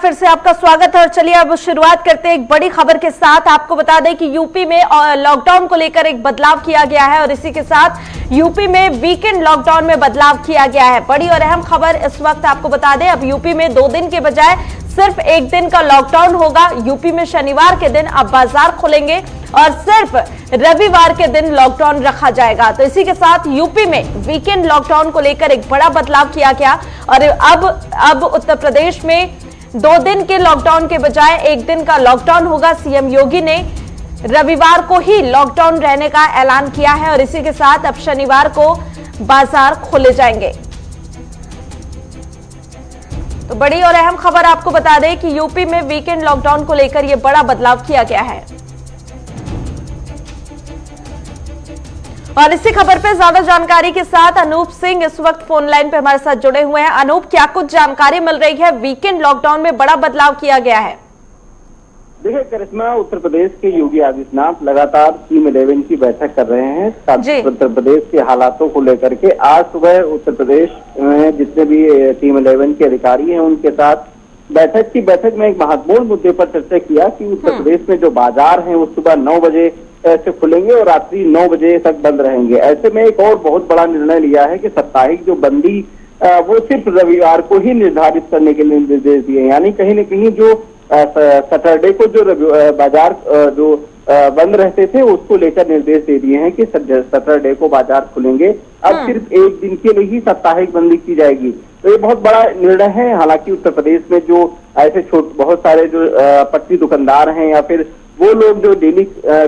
फिर से आपका स्वागत है और चलिए अब शुरुआत करते हैं एक बड़ी खबर के साथ। आपको बता दें कि यूपी में लॉकडाउन को लेकर एक बदलाव किया गया है और इसी के साथ यूपी में वीकेंड लॉकडाउन में बदलाव किया गया है। बड़ी और अहम खबर इस वक्त आपको बता दें, अब यूपी में 2 दिन के बजाय सिर्फ 1 दिन का लॉकडाउन होगा। यूपी में शनिवार के दिन अब बाजार खुलेंगे और सिर्फ रविवार के दिन लॉकडाउन रखा जाएगा। तो इसी के साथ यूपी में वीकेंड लॉकडाउन को लेकर एक बड़ा बदलाव किया गया और अब उत्तर प्रदेश में 2 दिन के लॉकडाउन के बजाय 1 दिन का लॉकडाउन होगा। सीएम योगी ने रविवार को ही लॉकडाउन रहने का ऐलान किया है और इसी के साथ अब शनिवार को बाजार खोले जाएंगे। तो बड़ी और अहम खबर आपको बता दें कि यूपी में वीकेंड लॉकडाउन को लेकर यह बड़ा बदलाव किया गया है। और इसी खबर पे ज्यादा जानकारी के साथ अनूप सिंह इस वक्त फोन लाइन पे हमारे साथ जुड़े हुए हैं। अनूप, क्या कुछ जानकारी मिल रही है? वीकेंड लॉकडाउन में बड़ा बदलाव किया गया है। देखिए करिश्मा, उत्तर प्रदेश के योगी आदित्यनाथ लगातार टीम 11 की बैठक कर रहे हैं उत्तर प्रदेश के हालातों को लेकर के। आज सुबह उत्तर प्रदेश में जितने भी टीम 11 के अधिकारी हैं उनके साथ बैठक में एक महत्वपूर्ण मुद्दे पर चर्चा किया कि उत्तर प्रदेश में जो बाजार हैं वो सुबह 9 बजे से खुलेंगे और रात्रि 9 बजे तक बंद रहेंगे। ऐसे में एक और बहुत बड़ा निर्णय लिया है कि साप्ताहिक जो बंदी वो सिर्फ रविवार को ही निर्धारित करने के लिए निर्देश दिए। यानी कहीं न कहीं जो सैटरडे को जो बाजार जो बंद रहते थे उसको लेकर निर्देश दे दिए हैं कि सैटरडे को बाजार खुलेंगे। अब सिर्फ 1 दिन के लिए ही साप्ताहिक बंदी की जाएगी। तो ये बहुत बड़ा निर्णय है। हालांकि उत्तर प्रदेश में जो ऐसे बहुत सारे जो पटरी दुकानदार हैं या फिर वो लोग जो डेली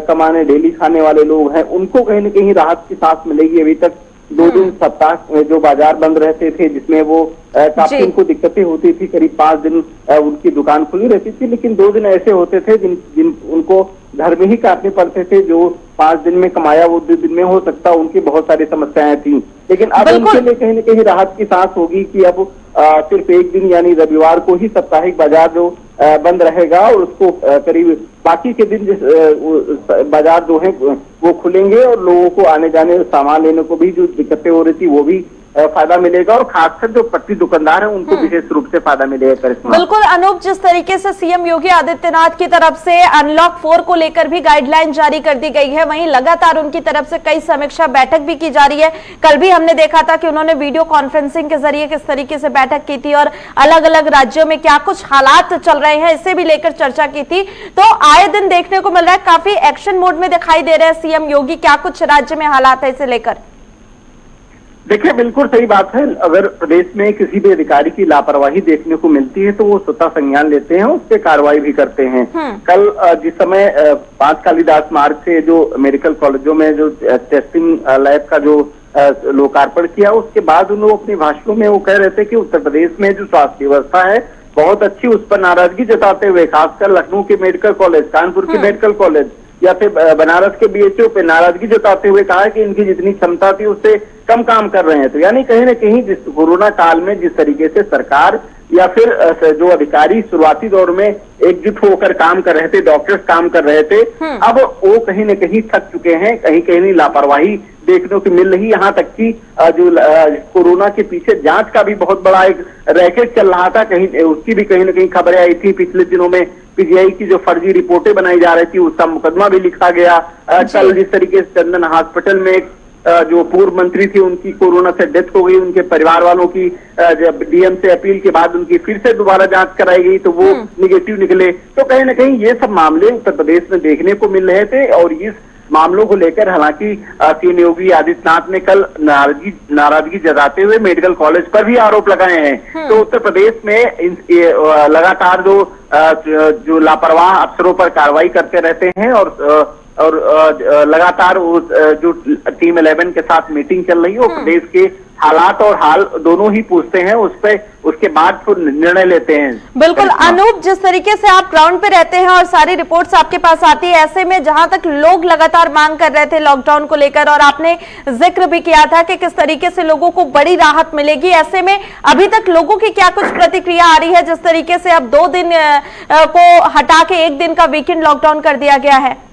कमाने डेली खाने वाले लोग हैं उनको कहीं न कहीं राहत की सांस मिलेगी। अभी तक 2 दिन सप्ताह में जो बाजार बंद रहते थे जिसमें वो काफी उनको दिक्कतें होती थी। करीब 5 दिन उनकी दुकान खुली रहती थी, लेकिन 2 दिन ऐसे होते थे जिन उनको घर में ही काटने पड़ते थे। जो 5 दिन में कमाया वो 2 दिन में हो सकता, उनकी बहुत सारी समस्याएं थी। लेकिन अब उनके लिए कहीं न कहीं राहत की सांस होगी कि अब सिर्फ 1 दिन यानी रविवार को ही साप्ताहिक बाजार जो बंद रहेगा और उसको करीब बाकी के दिन बाजार जो है वो खुलेंगे और लोगों को आने जाने सामान लेने को भी जो दिक्कतें हो रही थी वो भी फायदा मिलेगा और खासकर जो पटरी दुकानदार हैं उनको विशेष रूप से फायदा मिलेगा। करिश्मा, बिल्कुल अनूप, जिस तरीके से सीएम योगी आदित्यनाथ की तरफ से अनलॉक 4 को लेकर भी गाइडलाइन जारी कर दी गई है, वहीं लगातार उनकी तरफ से कई समीक्षा बैठक भी की जा रही है। कल भी हमने देखा था कि उन्होंने वीडियो कॉन्फ्रेंसिंग के जरिए किस तरीके से बैठक की थी और अलग अलग राज्यों में क्या कुछ हालात चल रहे हैं इसे भी लेकर चर्चा की थी। तो आए दिन देखने को मिल रहा है काफी एक्शन मोड में दिखाई दे रहे हैं सीएम योगी। क्या कुछ राज्य में हालात है इसे लेकर? देखिए बिल्कुल सही बात है। अगर प्रदेश में किसी भी अधिकारी की लापरवाही देखने को मिलती है तो वो स्वतः संज्ञान लेते हैं, उस पर कार्रवाई भी करते हैं। कल जिस समय 5 कालिदास मार्ग से जो मेडिकल कॉलेजों में जो टेस्टिंग लैब का जो लोकार्पण किया उसके बाद उन लोग अपने भाषणों में वो कह रहे थे कि उत्तर प्रदेश में जो स्वास्थ्य व्यवस्था है बहुत अच्छी, उस पर नाराजगी जताते हुए खासकर लखनऊ के मेडिकल कॉलेज, कानपुर के मेडिकल कॉलेज या फिर बनारस के बीएचयू पे नाराजगी जताते हुए कहा कि इनकी जितनी क्षमता थी उससे कम काम कर रहे हैं। तो यानी कहीं न कहीं जिस कोरोना काल में जिस तरीके से सरकार या फिर जो अधिकारी शुरुआती दौर में एकजुट होकर काम कर रहे थे, डॉक्टर्स काम कर रहे थे, अब वो कहीं न कहीं थक चुके हैं। कहीं लापरवाही देखने को मिल रही। यहाँ तक कि जो कोरोना के पीछे जांच का भी बहुत बड़ा एक रैकेट चल रहा था, कहीं उसकी भी कहीं न कहीं खबरें आई थी। पिछले दिनों में पीजीआई की जो फर्जी रिपोर्टें बनाई जा रही थी उसका मुकदमा भी लिखा गया। कल जिस तरीके से चंदन हॉस्पिटल में जो पूर्व मंत्री थी उनकी कोरोना से डेथ हो गई, उनके परिवार वालों की जब डीएम से अपील के बाद उनकी फिर से दोबारा जांच कराई गई तो वो निगेटिव निकले। तो कहीं न कहीं ये सब मामले उत्तर प्रदेश में देखने को मिल रहे थे और इस मामलों को लेकर हालांकि सीएम योगी आदित्यनाथ ने कल नाराजगी जताते हुए मेडिकल कॉलेज पर भी आरोप लगाए हैं। तो उत्तर प्रदेश में लगातार जो लापरवाह अफसरों पर कार्रवाई करते रहते हैं और लगातार जो टीम 11 के साथ मीटिंग चल रही है वो प्रदेश के हालात और हाल दोनों ही पूछते हैं, उसके बाद फिर निर्णय लेते हैं। बिल्कुल अनूप, जिस तरीके से आप ग्राउंड पे रहते हैं और सारी रिपोर्ट्स आपके पास आती है, ऐसे में जहां तक लोग लगातार मांग कर रहे थे लॉकडाउन को लेकर और आपने जिक्र भी किया था कि किस तरीके से लोगों को बड़ी राहत मिलेगी, ऐसे में अभी तक लोगों की क्या कुछ प्रतिक्रिया आ रही है जिस तरीके से अब 2 दिन को हटा के 1 दिन का वीकेंड लॉकडाउन कर दिया गया है?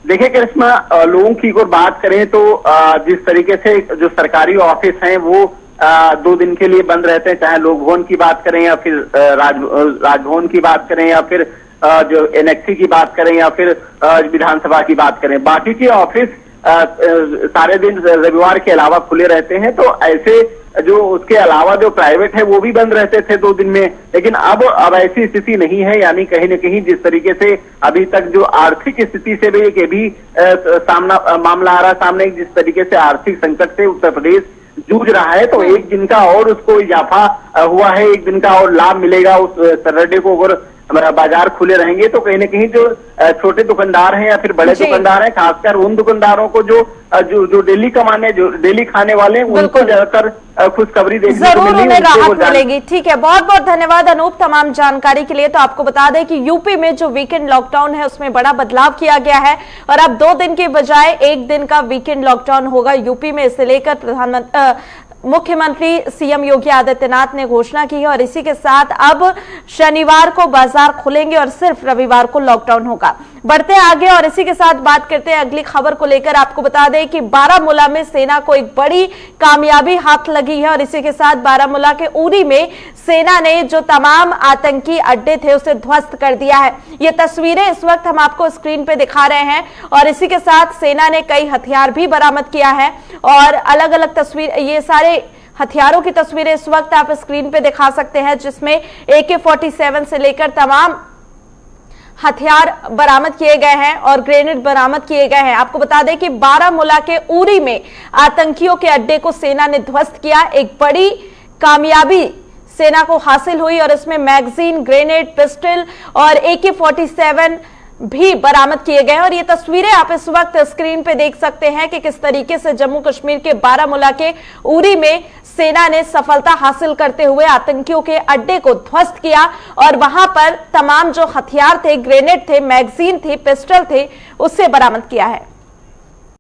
देखिए करिश्मा, लोगों की अगर बात करें तो जिस तरीके से जो सरकारी ऑफिस हैं वो 2 दिन के लिए बंद रहते हैं, चाहे लोक भवन की बात करें या फिर राजभवन की बात करें या फिर जो एनेक्सी की बात करें या फिर विधानसभा की बात करें। बाकी के ऑफिस सारे दिन रविवार के अलावा खुले रहते हैं। तो ऐसे जो उसके अलावा जो प्राइवेट है वो भी बंद रहते थे 2 दिन में, लेकिन अब ऐसी स्थिति नहीं है। यानी कहीं न कहीं जिस तरीके से अभी तक जो आर्थिक स्थिति से भी मामला आ रहा सामने, जिस तरीके से आर्थिक संकट से उत्तर प्रदेश जूझ रहा है, तो एक दिन का और उसको इजाफा हुआ है, एक दिन का और लाभ मिलेगा उस सैटरडे को। अगर बाजार खुले रहेंगे तो कहीं न कहीं जो छोटे दुकानदार हैं या फिर बड़े दुकानदार हैं, खासकर उन दुकानदारों को जो डेली कमाने, जो डेली खाने वाले हैं, उनको ज्यादातर खुशखबरी देखने को मिलेगी, जरूर राहत मिलेगी। ठीक है, बहुत बहुत धन्यवाद अनूप तमाम जानकारी के लिए। तो आपको बता दें कि यूपी में जो वीकेंड लॉकडाउन है उसमें बड़ा बदलाव किया गया है और अब 2 दिन के बजाय 1 दिन का वीकेंड लॉकडाउन होगा यूपी में। इसे लेकर मुख्यमंत्री सीएम योगी आदित्यनाथ ने घोषणा की है और इसी के साथ अब शनिवार को बाजार खुलेंगे और सिर्फ रविवार को लॉकडाउन होगा। बढ़ते आगे और इसी के साथ बात करते हैं अगली खबर को लेकर। आपको बता दें कि बारामूला में सेना को एक बड़ी कामयाबी हाथ लगी है और इसी के साथ बारामूला के उरी में सेना ने जो तमाम आतंकी अड्डे थे उसे ध्वस्त कर दिया है। ये तस्वीरें इस वक्त हम आपको स्क्रीन पे दिखा रहे हैं और इसी के साथ सेना ने कई हथियार भी बरामद किया है और अलग अलग तस्वीर, ये सारे हथियारों की तस्वीरें इस वक्त आप स्क्रीन पे दिखा सकते हैं, जिसमें AK-47 से लेकर तमाम हथियार बरामद किए गए हैं और ग्रेनेड बरामद किए गए हैं। आपको बता दें कि बारामूला के उरी में आतंकियों के अड्डे को सेना ने ध्वस्त किया। एक बड़ी कामयाबी सेना को हासिल हुई और इसमें मैगजीन, ग्रेनेड, पिस्टल और AK-47 भी बरामद किए गए हैं और ये तस्वीरें आप इस वक्त स्क्रीन पे देख सकते हैं कि किस तरीके से जम्मू कश्मीर के बारामूला के उरी में सेना ने सफलता हासिल करते हुए आतंकियों के अड्डे को ध्वस्त किया और वहां पर तमाम जो हथियार थे, ग्रेनेड थे, मैगजीन थी, पिस्टल थे, उससे बरामद किया है।